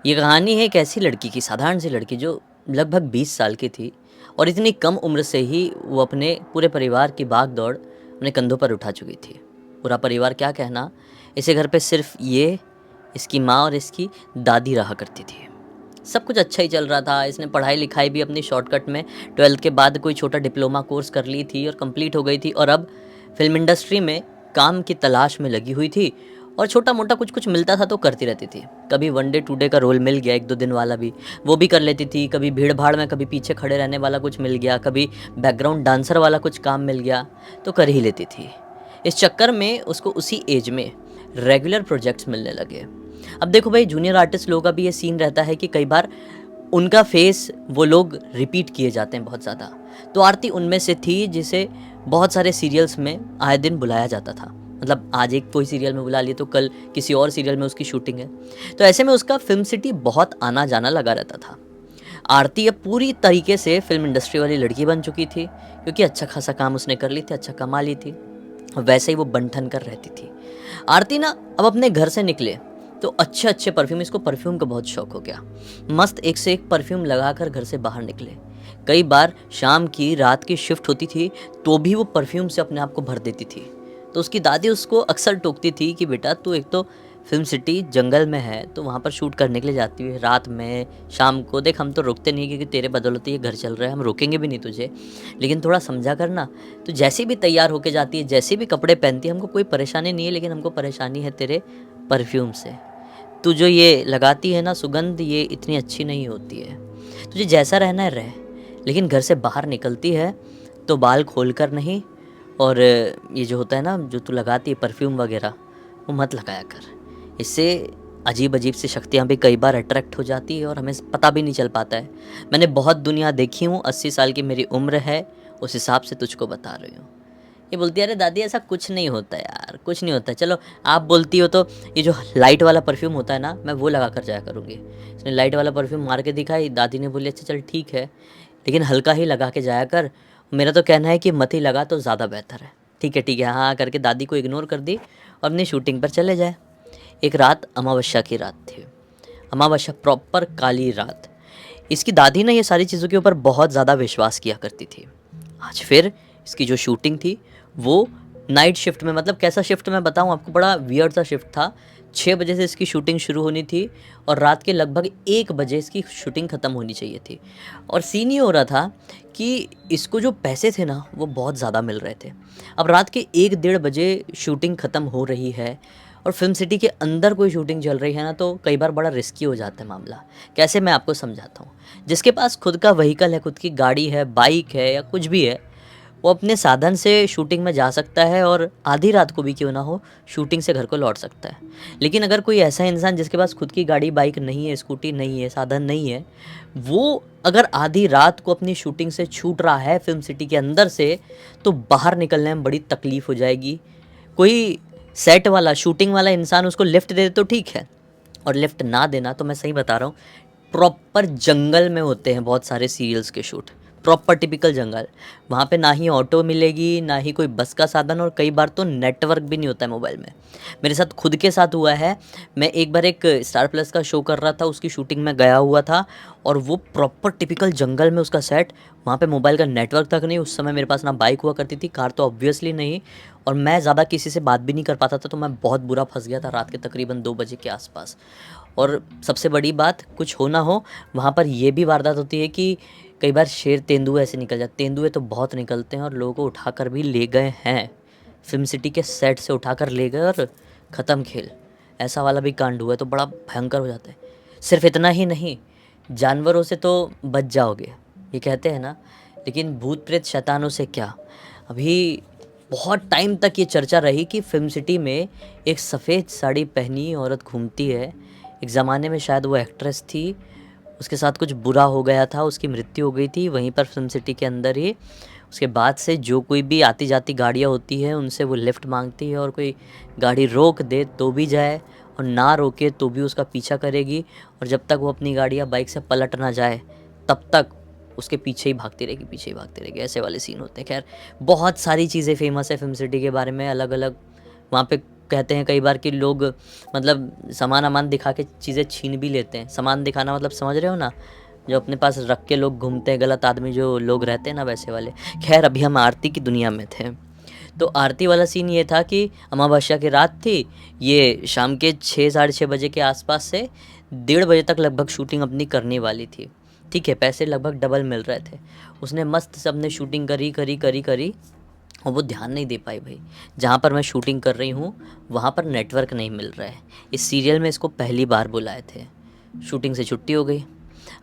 ये कहानी है एक ऐसी लड़की की, साधारण सी लड़की जो लगभग 20 साल की थी और इतनी कम उम्र से ही वो अपने पूरे परिवार की भाग-दौड़ अपने कंधों पर उठा चुकी थी। पूरा परिवार क्या कहना, इसे घर पे सिर्फ़ ये, इसकी माँ और इसकी दादी रहा करती थी। सब कुछ अच्छा ही चल रहा था, इसने पढ़ाई-लिखाई भी अपनी शॉर्टकट में 12th के बाद कोई छोटा डिप्लोमा कोर्स कर ली थी और कंप्लीट हो गई थी और अब फ़िल्म इंडस्ट्री में काम की तलाश में लगी हुई थी और छोटा-मोटा कुछ-कुछ मिलता था तो करती रहती थी। कभी वन डे टू डे का रोल मिल गया 1-2 दिन वाला भी, वो भी कर लेती थी। कभी भीड़-भाड़ में कभी पीछे खड़े रहने वाला कुछ मिल गया, कभी बैकग्राउंड डांसर वाला कुछ काम मिल गया, तो कर ही लेती थी। इस चक्कर में उसको उसी एज में रेगुलर प्रोजेक्ट्स मिलने लगे। अब देखो भाई, जूनियर आर्टिस्ट लोगों का भी ये सीन रहता है कि कई बार उनका फेस वो लोग रिपीट किए जाते हैं बहुत ज़्यादा। तो आरती उनमें से थी जिसे बहुत सारे सीरियल्स में आए दिन बुलाया जाता था। मतलब आज एक कोई सीरियल में बुला लिए तो कल किसी और सीरियल में उसकी शूटिंग है। तो ऐसे में उसका फ़िल्म सिटी बहुत आना-जाना लगा रहता था। आरती अब पूरी तरीके से फ़िल्म इंडस्ट्री वाली लड़की बन चुकी थी, क्योंकि अच्छा खासा काम उसने कर ली थी, अच्छा कमा ली थी। वैसे ही वो बन-ठन कर रहती थी। आरती ना अब अपने घर से निकले तो अच्छे-अच्छे परफ्यूम, इसको परफ्यूम का बहुत शौक हो गया। मस्त एक से एक परफ्यूम लगाकर घर से बाहर निकले। कई बार शाम की, रात की शिफ्ट होती थी तो भी वो परफ्यूम से अपने आप को भर देती थी। तो उसकी दादी उसको अक्सर टोकती थी कि बेटा तू एक तो फ़िल्म सिटी जंगल में है, तो वहाँ पर शूट करने के लिए जाती है रात में, शाम को। देख हम तो रुकते नहीं क्योंकि तेरे बदौलत ये घर चल रहा है, हम रोकेंगे भी नहीं तुझे। लेकिन थोड़ा समझा कर ना, तू जैसे भी तैयार होके जाती है, जैसे भी कपड़े पहनती है, हमको कोई परेशानी नहीं है, लेकिन हमको परेशानी है तेरे परफ्यूम से। तू जो ये लगाती है ना सुगंध, ये इतनी अच्छी नहीं होती है। तुझे जैसा रहना है रह, लेकिन घर से बाहर निकलती है तो बाल खोल कर नहीं, और ये जो होता है ना जो तू लगाती है परफ्यूम वगैरह, वो मत लगाया कर। इससे अजीब-अजीब सी शक्तियाँ भी कई बार अट्रैक्ट हो जाती है और हमें पता भी नहीं चल पाता है। मैंने बहुत दुनिया देखी हूँ, 80 साल की मेरी उम्र है, उस हिसाब से तुझको बता रही हूँ। ये बोलती है अरे दादी ऐसा कुछ नहीं होता यार, कुछ नहीं होता है। चलो आप बोलती हो तो ये जो लाइट वाला परफ्यूम होता है ना, मैं वो लगा कर जाया करूँगी। इसने लाइट वाला परफ्यूम मार के दिखाई, दादी ने बोली अच्छा चल ठीक है, लेकिन हल्का ही लगा के जाया कर। मेरा तो कहना है कि मत ही लगा तो ज़्यादा बेहतर है। ठीक है, हाँ करके दादी को इग्नोर कर दी और अपनी शूटिंग पर चले जाए। एक रात अमावस्या की रात थी। अमावस्या प्रॉपर काली रात। इसकी दादी ना ये सारी चीज़ों के ऊपर बहुत ज़्यादा विश्वास किया करती थी। आज फिर इसकी जो शूटिंग थी वो नाइट शिफ्ट में, मतलब कैसा शिफ्ट मैं बताऊँ आपको, बड़ा वियर्ड सा शिफ्ट था। 6 बजे से इसकी शूटिंग शुरू होनी थी और रात के लगभग 1 बजे इसकी शूटिंग ख़त्म होनी चाहिए थी। और सीन ये हो रहा था कि इसको जो पैसे थे ना वो बहुत ज़्यादा मिल रहे थे। अब रात के 1 डेढ़ बजे शूटिंग ख़त्म हो रही है और फ़िल्म सिटी के अंदर कोई शूटिंग चल रही है ना, तो कई बार बड़ा रिस्की हो जाता है मामला। कैसे, मैं आपको समझाता हूँ। जिसके पास खुद का व्हीकल है, खुद की गाड़ी है, बाइक है या कुछ भी है, वो अपने साधन से शूटिंग में जा सकता है और आधी रात को भी क्यों ना हो शूटिंग से घर को लौट सकता है। लेकिन अगर कोई ऐसा इंसान जिसके पास खुद की गाड़ी, बाइक नहीं है, स्कूटी नहीं है, साधन नहीं है, वो अगर आधी रात को अपनी शूटिंग से छूट रहा है फ़िल्म सिटी के अंदर से, तो बाहर निकलने में बड़ी तकलीफ़ हो जाएगी। कोई सेट वाला, शूटिंग वाला इंसान उसको लिफ्ट दे दे तो ठीक है, और लिफ्ट ना देना तो मैं सही बता रहा हूँ, प्रॉपर जंगल में होते हैं बहुत सारे सीरियल्स के शूट। प्रॉपर टिपिकल जंगल। वहाँ पे ना ही ऑटो मिलेगी, ना ही कोई बस का साधन, और कई बार तो नेटवर्क भी नहीं होता है मोबाइल में। मेरे साथ खुद के साथ हुआ है। मैं एक बार एक स्टार प्लस का शो कर रहा था, उसकी शूटिंग में गया हुआ था और वो प्रॉपर टिपिकल जंगल में उसका सेट। वहाँ पे मोबाइल का नेटवर्क तक नहीं। उस समय मेरे पास ना बाइक हुआ करती थी, कार तो ऑब्वियसली नहीं, और मैं ज़्यादा किसी से बात भी नहीं कर पाता था, तो मैं बहुत बुरा फँस गया था रात के तकरीबन 2 बजे के आसपास। और सबसे बड़ी बात, कुछ हो ना हो, वहाँ पर ये भी वारदात होती है कि कई बार शेर, तेंदुए ऐसे निकल जाते। तेंदुए तो बहुत निकलते हैं और लोगों को उठाकर भी ले गए हैं। फ़िल्म सिटी के सेट से उठाकर ले गए और ख़त्म खेल। ऐसा वाला भी कांड हुआ है तो बड़ा भयंकर हो जाता है। सिर्फ़ इतना ही नहीं, जानवरों से तो बच जाओगे, ये कहते हैं ना, लेकिन भूत प्रेत शैतानों से क्या? अभी बहुत टाइम तक ये चर्चा रही कि फ़िल्म सिटी में एक सफ़ेद साड़ी पहनी औरत घूमती है। एक ज़माने में शायद वो एक्ट्रेस थी, उसके साथ कुछ बुरा हो गया था, उसकी मृत्यु हो गई थी वहीं पर फ़िल्म सिटी के अंदर ही। उसके बाद से जो कोई भी आती-जाती गाड़ियाँ होती हैं, उनसे वो लिफ्ट माँगती है, और कोई गाड़ी रोक दे तो भी जाए और ना रोके तो भी उसका पीछा करेगी, और जब तक वो अपनी गाड़ी या बाइक से पलट ना जाए, तब तक उसके पीछे ही भागती रहेगी, पीछे ही भागती रहेगी। ऐसे वाले सीन होते हैं। ख़ैर बहुत सारी चीज़ें फ़ेमस है फ़िल्म सिटी के बारे में, अलग-अलग। वहाँ पे कहते हैं कई बार कि लोग मतलब सामान अमान दिखा के चीज़ें छीन भी लेते हैं। सामान दिखाना मतलब समझ रहे हो ना, जो अपने पास रख के लोग घूमते हैं, गलत आदमी जो लोग रहते हैं ना, वैसे वाले। खैर अभी हम आरती की दुनिया में थे। तो आरती वाला सीन ये था कि अमावस्या की रात थी, ये शाम के 6 साढ़े 6 बजे के आसपास से 1:30 बजे तक लगभग शूटिंग अपनी करने वाली थी। ठीक है, पैसे लगभग डबल मिल रहे थे। उसने मस्त सबने शूटिंग करी करी करी करी, और वो ध्यान नहीं दे पाई भाई, जहाँ पर मैं शूटिंग कर रही हूँ वहाँ पर नेटवर्क नहीं मिल रहा है। इस सीरियल में इसको पहली बार बुलाए थे, शूटिंग से छुट्टी हो गई।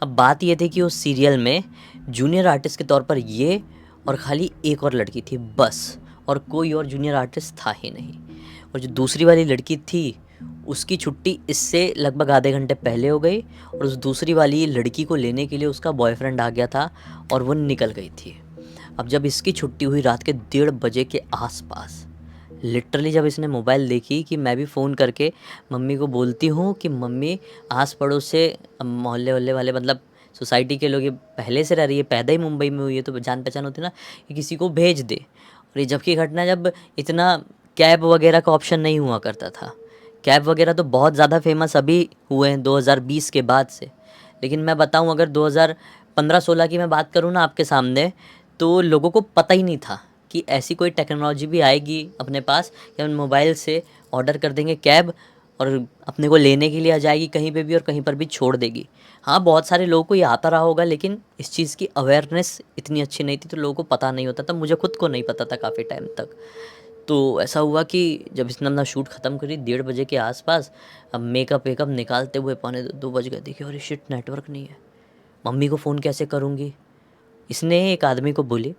अब बात ये थी कि उस सीरियल में जूनियर आर्टिस्ट के तौर पर ये और खाली एक और लड़की थी बस, और कोई और जूनियर आर्टिस्ट था ही नहीं। और जो दूसरी वाली लड़की थी उसकी छुट्टी इससे लगभग आधे घंटे पहले हो गई, और उस दूसरी वाली लड़की को लेने के लिए उसका बॉयफ्रेंड आ गया था और वो निकल गई थी। अब जब इसकी छुट्टी हुई रात के 1:30 बजे के आसपास, लिटरली जब इसने मोबाइल देखी कि मैं भी फ़ोन करके मम्मी को बोलती हूँ कि मम्मी आस पड़ोस से मोहल्ले वल्ले वाले मतलब सोसाइटी के लोग, ये पहले से रह रही है, पैदा ही मुंबई में हुई है तो जान पहचान होती है ना, कि किसी को भेज दे। और ये जबकि घटना जब इतना कैब वगैरह का ऑप्शन नहीं हुआ करता था। कैब वगैरह तो बहुत ज़्यादा फेमस अभी हुए हैं 2020 के बाद से। लेकिन मैं बताऊं, अगर 2015-16 की मैं बात करूं ना आपके सामने, तो लोगों को पता ही नहीं था कि ऐसी कोई टेक्नोलॉजी भी आएगी अपने पास कि हम मोबाइल से ऑर्डर कर देंगे कैब और अपने को लेने के लिए आ जाएगी कहीं पे भी और कहीं पर भी छोड़ देगी। हाँ, बहुत सारे लोगों को ये आता रहा होगा, लेकिन इस चीज़ की अवेयरनेस इतनी अच्छी नहीं थी, तो लोगों को पता नहीं होता था। मुझे खुद को नहीं पता था काफ़ी टाइम तक। तो ऐसा हुआ कि जब इसने अपना शूट ख़त्म करी 1:30 बजे के आसपास, अब मेकअप वेकअप निकालते हुए 1:45-2 बज गए। देखिए अरे शिट, नेटवर्क नहीं है, मम्मी को फ़ोन कैसे करूँगी। इसने एक आदमी को बोली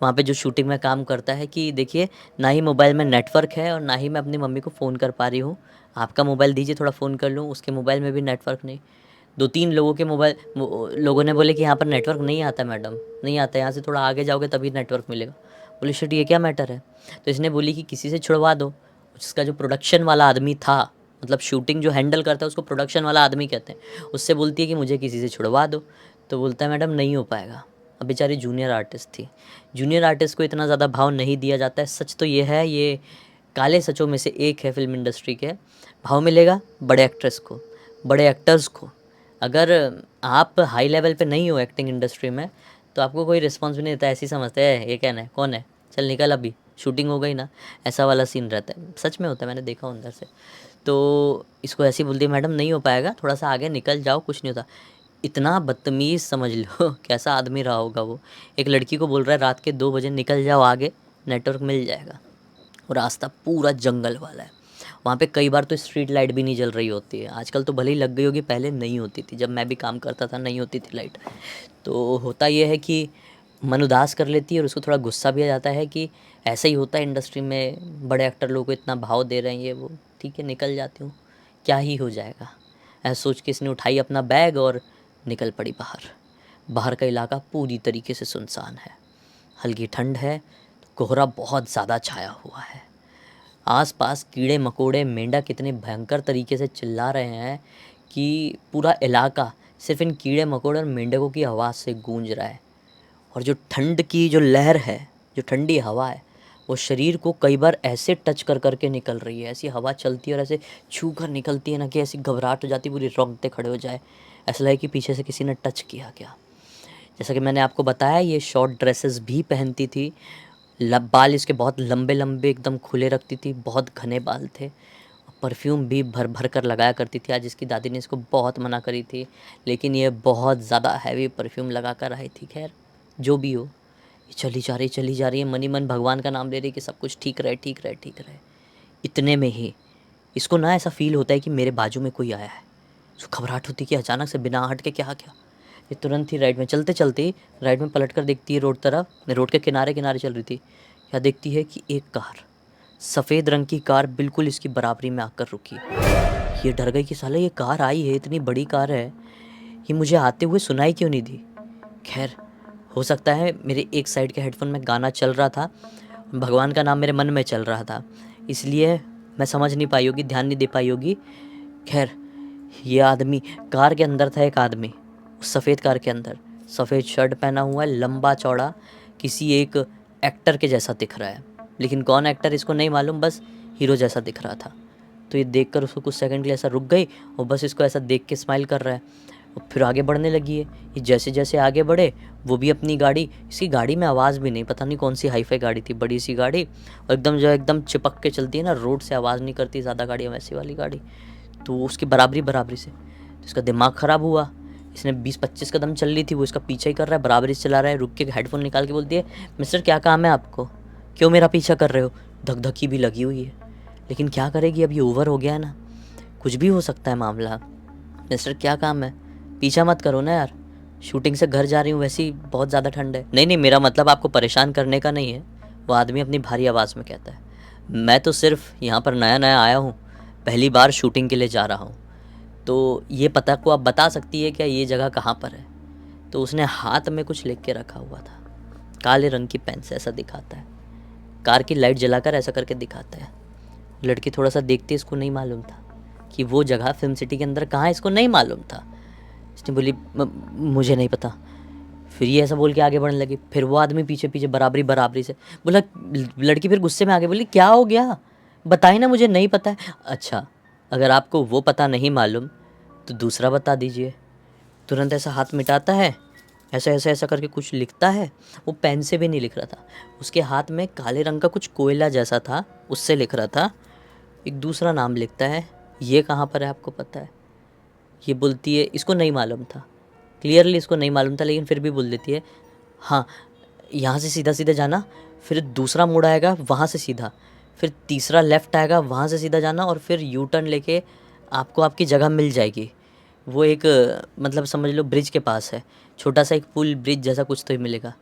वहाँ पे जो शूटिंग में काम करता है कि देखिए, ना ही मोबाइल में नेटवर्क है और ना ही मैं अपनी मम्मी को फ़ोन कर पा रही हूँ, आपका मोबाइल दीजिए थोड़ा फ़ोन कर लूँ। उसके मोबाइल में भी नेटवर्क नहीं। 2-3 लोगों के मोबाइल लोगों ने बोले कि यहाँ पर नेटवर्क नहीं आता मैडम, नहीं आता, यहाँ से थोड़ा आगे जाओगे तभी नेटवर्क मिलेगा। बोले शिट, ये क्या मैटर है। तो इसने बोली कि किसी से छुड़वा दो। उसका जो प्रोडक्शन वाला आदमी था, मतलब शूटिंग जो हैंडल करता है उसको प्रोडक्शन वाला आदमी कहते हैं, उससे बोलती है कि मुझे किसी से छुड़वा दो। तो बोलता है मैडम नहीं हो पाएगा। अब बेचारी जूनियर आर्टिस्ट थी, जूनियर आर्टिस्ट को इतना ज़्यादा भाव नहीं दिया जाता है। सच तो ये है, ये काले सचों में से एक है फिल्म इंडस्ट्री के। भाव मिलेगा बड़े एक्ट्रेस को, बड़े एक्टर्स को। अगर आप हाई लेवल पे नहीं हो एक्टिंग इंडस्ट्री में तो आपको कोई रिस्पॉन्स भी नहीं देता, ऐसे ही समझते हैं ये कहना है कौन है, चल निकल अभी शूटिंग हो गई ना, ऐसा वाला सीन रहता है। सच में होता है, मैंने देखा अंदर से। तो इसको ऐसे ही बोलती है मैडम नहीं हो पाएगा, थोड़ा सा आगे निकल जाओ, कुछ नहीं होता। इतना बदतमीज़ समझ लो कैसा आदमी रहा होगा वो। एक लड़की को बोल रहा है रात के 2 बजे निकल जाओ आगे, नेटवर्क मिल जाएगा। और रास्ता पूरा जंगल वाला है। वहाँ पे कई बार तो स्ट्रीट लाइट भी नहीं जल रही होती है। आजकल तो भले ही लग गई होगी, पहले नहीं होती थी। जब मैं भी काम करता था नहीं होती थी लाइट। तो होता ये है कि मन उदास कर लेती है और उसको थोड़ा गुस्सा भी आ जाता है कि ऐसा ही होता है इंडस्ट्री में, बड़े एक्टर लोगों को इतना भाव दे रहे हैं ये वो। ठीक है, निकल जाती हूँ, क्या ही हो जाएगा, ऐसा सोच के इसने उठाई अपना बैग और निकल पड़ी बाहर। बाहर का इलाका पूरी तरीके से सुनसान है, हल्की ठंड है, कोहरा बहुत ज़्यादा छाया हुआ है। आसपास कीड़े मकोड़े मेंढक इतने भयंकर तरीके से चिल्ला रहे हैं कि पूरा इलाका सिर्फ इन कीड़े मकोड़े और मेंढकों की आवाज़ से गूंज रहा है। और जो ठंड की जो लहर है, जो ठंडी हवा है, वो शरीर को कई बार ऐसे टच कर कर के निकल रही है। ऐसी हवा चलती है और ऐसे छू कर निकलती है ना कि ऐसी घबराहट हो जाती है, पूरी रोंगटे खड़े हो जाए, ऐसा लगे कि पीछे से किसी ने टच किया क्या। जैसा कि मैंने आपको बताया, ये शॉर्ट ड्रेसेस भी पहनती थी, बाल इसके बहुत लंबे लंबे एकदम खुले रखती थी, बहुत घने बाल थे। परफ्यूम भी भर भर कर लगाया करती थी। आज इसकी दादी ने इसको बहुत मना करी थी, लेकिन ये बहुत ज़्यादा हैवी परफ्यूम लगा कर आई थी। खैर जो भी हो, ये चली जा रही है, मनी मन भगवान का नाम ले रही है कि सब कुछ ठीक रहे ठीक रहे ठीक रहे। इतने में ही इसको ना ऐसा फील होता है कि मेरे बाजू में कोई आया है। उसको घबराहट होती है कि अचानक से बिना हट के क्या क्या। ये तुरंत ही राइट में चलते चलते ही राइट में पलट कर देखती है रोड तरफ। मैं रोड के किनारे किनारे चल रही थी, क्या देखती है कि एक कार, सफ़ेद रंग की कार बिल्कुल इसकी बराबरी में आकर रुकी। ये डर गई कि साले ये कार आई है, इतनी बड़ी कार है, ये मुझे आते हुए सुनाई क्यों नहीं दी। खैर हो सकता है मेरे एक साइड के हेडफोन में गाना चल रहा था, भगवान का नाम मेरे मन में चल रहा था, इसलिए मैं समझ नहीं पाई होगी, ध्यान नहीं दे पाई होगी। खैर ये आदमी कार के अंदर था, एक आदमी उस सफ़ेद कार के अंदर, सफ़ेद शर्ट पहना हुआ है, लंबा चौड़ा, किसी एक एक्टर के जैसा दिख रहा है। लेकिन कौन एक्टर इसको नहीं मालूम, बस हीरो जैसा दिख रहा था। तो ये देखकर उसको कुछ सेकंड के लिए ऐसा रुक गई और बस इसको ऐसा देख के स्माइल कर रहा है। और फिर आगे बढ़ने लगी है। ये जैसे जैसे आगे बढ़े, वो भी अपनी गाड़ी, इसकी गाड़ी में आवाज़ भी नहीं, पता नहीं कौन सी हाईफाई गाड़ी थी, बड़ी सी गाड़ी, और एकदम जो एकदम चिपक के चलती है ना, रोड से आवाज़ नहीं करती ज़्यादा गाड़ियाँ, वैसी वाली गाड़ी। तो उसकी बराबरी बराबरी से तो इसका दिमाग ख़राब हुआ। इसने 20-25 कदम चल रही थी, वो इसका पीछा ही कर रहा है, बराबरी से चला रहा है। रुक के हेडफोन निकाल के बोलती है, मिस्टर क्या काम है आपको, क्यों मेरा पीछा कर रहे हो? धक-धकी भी लगी हुई है, लेकिन क्या करेगी, अब ये ओवर हो गया है ना, कुछ भी हो सकता है मामला। मिस्टर क्या काम है, पीछा मत करो ना यार, शूटिंग से घर जा रही हूँ, वैसे ही बहुत ज़्यादा ठंड है। नहीं नहीं, मेरा मतलब आपको परेशान करने का नहीं है, वो आदमी अपनी भारी आवाज़ में कहता है। मैं तो सिर्फ यहाँ पर नया नया आया हूँ, पहली बार शूटिंग के लिए जा रहा हूँ, तो ये पता को आप बता सकती है क्या ये जगह कहाँ पर है? तो उसने हाथ में कुछ लिख के रखा हुआ था, काले रंग की पेन से ऐसा दिखाता है, कार की लाइट जलाकर ऐसा करके दिखाता है। लड़की थोड़ा सा देखती, इसको नहीं मालूम था कि वो जगह फिल्म सिटी के अंदर कहाँ है, इसको नहीं मालूम था। इसने बोली मुझे नहीं पता। फिर ये ऐसा बोल के आगे बढ़ने लगी। फिर वो आदमी पीछे पीछे बराबरी बराबरी से बोला। लड़की फिर गुस्से में आगे बोली, क्या हो गया, बताइए ना, मुझे नहीं पता है। अच्छा, अगर आपको वो पता नहीं मालूम तो दूसरा बता दीजिए। तुरंत ऐसा हाथ मिटाता है, ऐसा ऐसा ऐसा करके कुछ लिखता है। वो पेन से भी नहीं लिख रहा था, उसके हाथ में काले रंग का कुछ कोयला जैसा था, उससे लिख रहा था। एक दूसरा नाम लिखता है, ये कहाँ पर है आपको पता है? ये बोलती है इसको नहीं मालूम था, क्लियरली इसको नहीं मालूम था, लेकिन फिर भी बोल देती है, हाँ यहाँ से सीधा सीधा जाना, फिर दूसरा मोड़ आएगा वहाँ से सीधा, फिर तीसरा लेफ़्ट आएगा वहाँ से सीधा जाना, और फिर यू टर्न लेके आपको आपकी जगह मिल जाएगी। वो एक मतलब समझ लो ब्रिज के पास है, छोटा सा एक पुल ब्रिज जैसा कुछ तो ही मिलेगा।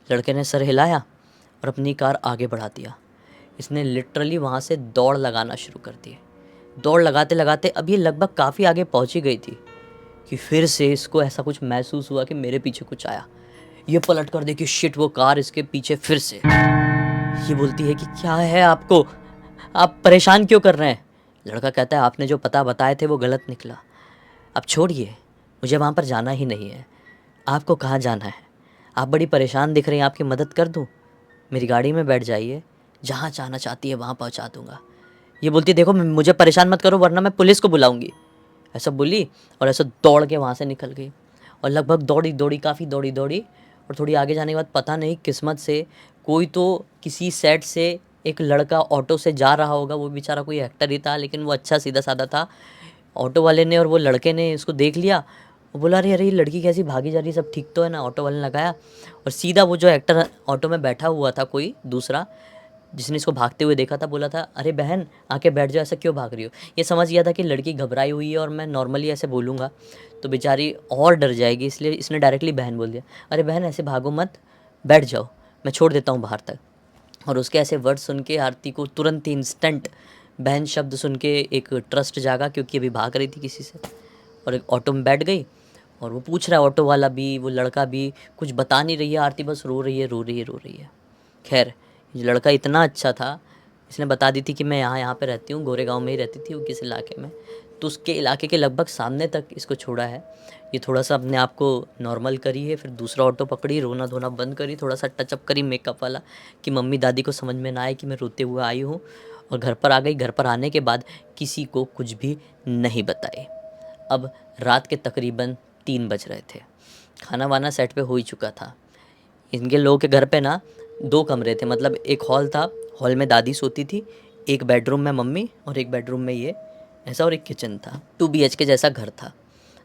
लड़के ने सर हिलाया और अपनी कार आगे बढ़ा दिया। इसने लिटरली वहाँ से दौड़ लगाना शुरू कर दी। दौड़ लगाते लगाते अब ये लगभग काफ़ी आगे पहुँच ही गई थी कि फिर से इसको ऐसा कुछ महसूस हुआ कि मेरे पीछे कुछ आया। ये पलट कर देखी, शिट, वो कार इसके पीछे फिर से। ये बोलती है कि क्या है आपको, आप परेशान क्यों कर रहे हैं? लड़का कहता है, आपने जो पता बताए थे वो गलत निकला, अब छोड़िए, मुझे वहाँ पर जाना ही नहीं है। आपको कहाँ जाना है? आप बड़ी परेशान दिख रही हैं, आपकी मदद कर दूँ? मेरी गाड़ी में बैठ जाइए, जहाँ जाना चाहती है वहाँ पहुँचा दूँगा। ये बोलती है, देखो मुझे परेशान मत करो वरना मैं पुलिस को बुलाऊँगी। ऐसा बोली और ऐसा दौड़ के वहाँ से निकल गई। और लगभग दौड़ी दौड़ी, काफ़ी दौड़ी दौड़ी, और थोड़ी आगे जाने के बाद पता नहीं किस्मत से कोई तो किसी सेट से एक लड़का ऑटो से जा रहा होगा, वो बेचारा कोई एक्टर ही था, लेकिन वो अच्छा सीधा साधा था। ऑटो वाले ने और वो लड़के ने इसको देख लिया, वो बोला, अरे अरे ये लड़की कैसी भागी जा रही है, सब ठीक तो है ना? ऑटो वाले ने लगाया और सीधा वो जो एक्टर ऑटो में बैठा हुआ था, कोई दूसरा जिसने इसको भागते हुए देखा था, बोला था, अरे बहन आके बैठ जाओ, ऐसा क्यों भाग रही हो? ये समझ गया था कि लड़की घबराई हुई है और मैं नॉर्मली ऐसे बोलूँगा तो बेचारी और डर जाएगी, इसलिए इसने डायरेक्टली बहन बोल दिया। अरे बहन ऐसे भागो मत, बैठ जाओ, मैं छोड़ देता हूँ बाहर तक। और उसके ऐसे वर्ड सुन के आरती को तुरंत ही इंस्टेंट बहन शब्द सुन के एक ट्रस्ट जागा, क्योंकि अभी भाग रही थी किसी से, और एक ऑटो में बैठ गई। और वो पूछ रहा है ऑटो वाला भी, वो लड़का भी, कुछ बता नहीं रही है आरती, बस रो रही है रो रही है रो रही है। खैर ये लड़का इतना अच्छा था, इसने बता दी थी कि मैं यहाँ यहाँ पे रहती हूँ, गोरेगांव में ही रहती थी वो किस इलाके में, तो उसके इलाके के लगभग सामने तक इसको छोड़ा है। ये थोड़ा सा अपने आप को नॉर्मल करी है, फिर दूसरा ऑटो पकड़ी, रोना धोना बंद करी, थोड़ा सा टचअप करी मेकअप वाला कि मम्मी दादी को समझ में ना आए कि मैं रोते हुए आई हूँ, और घर पर आ गई। घर पर आने के बाद किसी को कुछ भी नहीं बताए। अब रात के तकरीबन 3 बज रहे थे, खाना वाना सेट पे हो ही चुका था। इनके लोगों के घर पे ना 2 कमरे थे, मतलब एक हॉल था, हॉल में दादी सोती थी, एक बेडरूम में मम्मी और एक बेडरूम में ये ऐसा, और एक किचन था। 2 BHK जैसा घर था।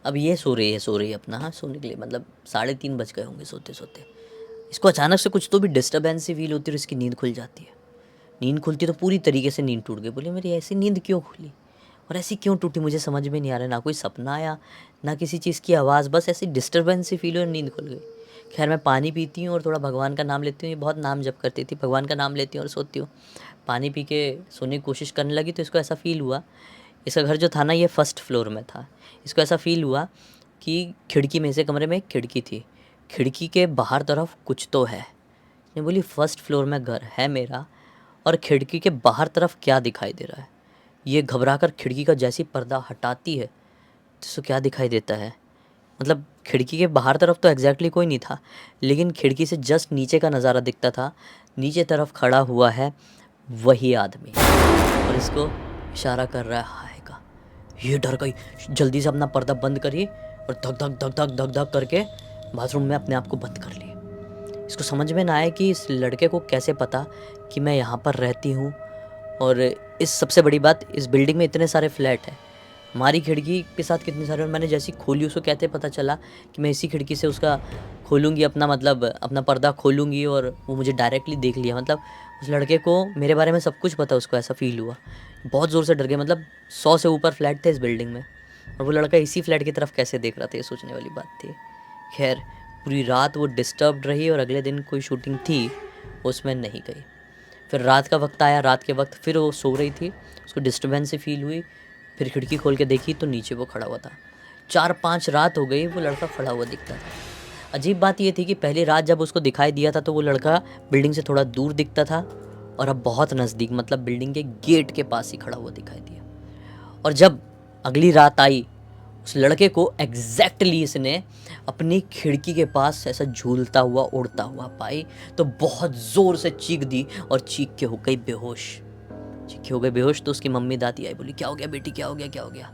अब ये सो रही है अपना, हाँ सोने के लिए, मतलब 3:30 बज गए होंगे सोते सोते। इसको अचानक से कुछ तो भी डिस्टर्बेंस सी फील होती है और इसकी नींद खुल जाती है। नींद खुलती तो पूरी तरीके से नींद टूट गई। बोली मेरी ऐसी नींद क्यों खुली और ऐसी क्यों टूटी, मुझे समझ में नहीं आ रहा। ना कोई सपना आया, ना किसी चीज़ की आवाज़, बस ऐसी डिस्टर्बेंस सी फील हुई और नींद खुल गई। खैर मैं पानी पीती हूँ और थोड़ा भगवान का नाम लेती हूँ। ये बहुत नाम जप करती थी, भगवान का नाम लेती हूँ और सोती हूँ। पानी पी के सोने की कोशिश करने लगी तो इसको ऐसा फ़ील हुआ, इसका घर जो था ना ये फर्स्ट फ्लोर में था। इसको ऐसा फ़ील हुआ कि खिड़की में से, कमरे में एक खिड़की थी, खिड़की के बाहर तरफ कुछ तो है। ये बोली फर्स्ट फ्लोर में घर है मेरा और खिड़की के बाहर तरफ क्या दिखाई दे रहा है। ये घबराकर खिड़की का जैसी पर्दा हटाती है तो इसको क्या दिखाई देता है, मतलब खिड़की के बाहर तरफ तो एग्जैक्टली कोई नहीं था, लेकिन खिड़की से जस्ट नीचे का नज़ारा दिखता था। नीचे तरफ खड़ा हुआ है वही आदमी, और इसको इशारा कर रहा है हाय का। ये डर गई, जल्दी से अपना पर्दा बंद करी और धक धक धक धक धक धक करके बाथरूम में अपने आप को बंद कर ली। इसको समझ में ना आए कि इस लड़के को कैसे पता कि मैं यहाँ पर रहती हूँ। और इस सबसे बड़ी बात, इस बिल्डिंग में इतने सारे फ्लैट हैं, हमारी खिड़की के साथ कितने सारे, और मैंने जैसी खोली उसको कैसे पता चला कि मैं इसी खिड़की से उसका खोलूँगी अपना, मतलब अपना पर्दा खोलूँगी और वो मुझे डायरेक्टली देख लिया। मतलब उस लड़के को मेरे बारे में सब कुछ पता, उसको ऐसा फ़ील हुआ। बहुत ज़ोर से डर गया, मतलब 100 से ऊपर फ्लैट थे इस बिल्डिंग में, और वो लड़का इसी फ्लैट की तरफ कैसे देख रहा था, ये सोचने वाली बात थी। खैर, पूरी रात वो डिस्टर्ब्ड रही और अगले दिन कोई शूटिंग थी उसमें नहीं गई। फिर रात का वक्त आया, रात के वक्त फिर वो सो रही थी, उसको डिस्टर्बेंस से फील हुई। फिर खिड़की खोल के देखी तो नीचे वो खड़ा हुआ था। 4-5 रात हो गई वो लड़का खड़ा हुआ दिखता था। अजीब बात ये थी कि पहली रात जब उसको दिखाई दिया था तो वो लड़का बिल्डिंग से थोड़ा दूर दिखता था, और अब बहुत नज़दीक, मतलब बिल्डिंग के गेट के पास ही खड़ा हुआ दिखाई दिया। और जब अगली रात आई, उस लड़के को एग्जैक्टली इसने अपनी खिड़की के पास ऐसा झूलता हुआ उड़ता हुआ पाई, तो बहुत ज़ोर से चीख दी और चीख के हो गई बेहोश। चीख के हो गई बेहोश तो उसकी मम्मी दादी आई, बोली क्या हो गया बेटी, क्या हो गया, क्या हो गया।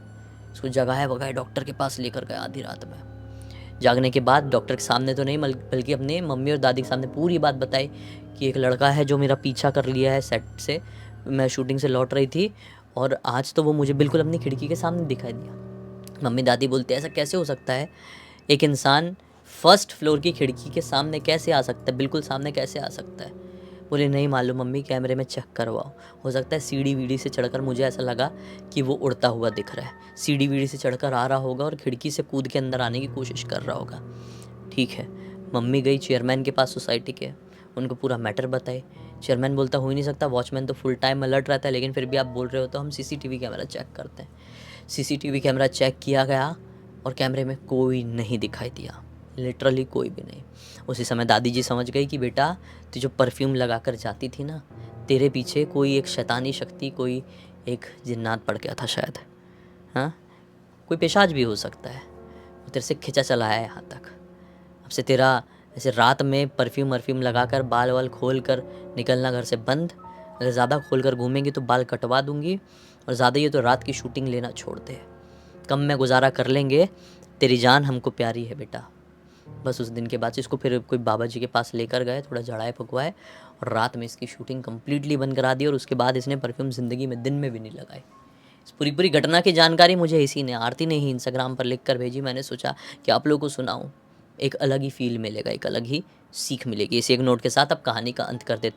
उसको जगाया वगाया, डॉक्टर के पास लेकर गया आधी रात में। जागने के बाद डॉक्टर के सामने तो नहीं, बल्कि अपने मम्मी और दादी के सामने पूरी बात बताई कि एक लड़का है जो मेरा पीछा कर लिया है सेट से, मैं शूटिंग से लौट रही थी और आज तो वो मुझे बिल्कुल अपनी खिड़की के सामने दिखाई दिया। मम्मी दादी बोलते हैं ऐसा कैसे हो सकता है, एक इंसान फर्स्ट फ्लोर की खिड़की के सामने कैसे आ सकता है, बिल्कुल सामने कैसे आ सकता है। बोले नहीं मालूम मम्मी, कैमरे में चेक करवाओ, हो सकता है सीढ़ी वीढ़ी से चढ़कर, मुझे ऐसा लगा कि वो उड़ता हुआ दिख रहा है, सीढ़ी वीढ़ी से चढ़कर आ रहा होगा और खिड़की से कूद के अंदर आने की कोशिश कर रहा होगा। ठीक है, मम्मी गई चेयरमैन के पास सोसाइटी के, उनको पूरा मैटर बताए। चेयरमैन बोलता हो ही नहीं सकता, वॉचमैन तो फुल टाइम अलर्ट रहता है, लेकिन फिर भी आप बोल रहे हो तो हम सीसीटीवी कैमरा चेक करते हैं। सीसीटीवी कैमरा चेक किया गया और कैमरे में कोई नहीं दिखाई दिया, लिटरली कोई भी नहीं। उसी समय दादी जी समझ गई कि बेटा तू जो परफ्यूम लगा कर जाती थी ना, तेरे पीछे कोई एक शैतानी शक्ति, कोई एक जिन्नात पड़ गया था शायद। हाँ, कोई पेशाच भी हो सकता है, वो तेरे से खिंचा चला है यहाँ तक। अब से तेरा ऐसे रात में परफ्यूम वर्फ्यूम लगा कर बाल वाल खोल कर निकलना घर से बंद। अगर ज़्यादा खोल कर घूमेंगी तो बाल कटवा दूंगी, और ज़्यादा ये तो रात की शूटिंग लेना छोड़ दे, कम में गुजारा कर लेंगे, तेरी जान हमको प्यारी है बेटा। बस उस दिन के बाद से इसको फिर कोई बाबा जी के पास लेकर गए, थोड़ा जड़ाए फुकवाए, और रात में इसकी शूटिंग कम्प्लीटली बंद करा दी, और उसके बाद इसने परफ्यूम ज़िंदगी में दिन में भी नहीं लगाए। इस पूरी पूरी घटना की जानकारी मुझे इसी ने, आरती ने ही इंस्टाग्राम पर लिख कर भेजी। मैंने सोचा कि आप लोगों को सुनाऊँ, एक अलग ही फील मिलेगा, एक अलग ही सीख मिलेगी। इसी एक नोट के साथ अब कहानी का अंत कर देते हैं।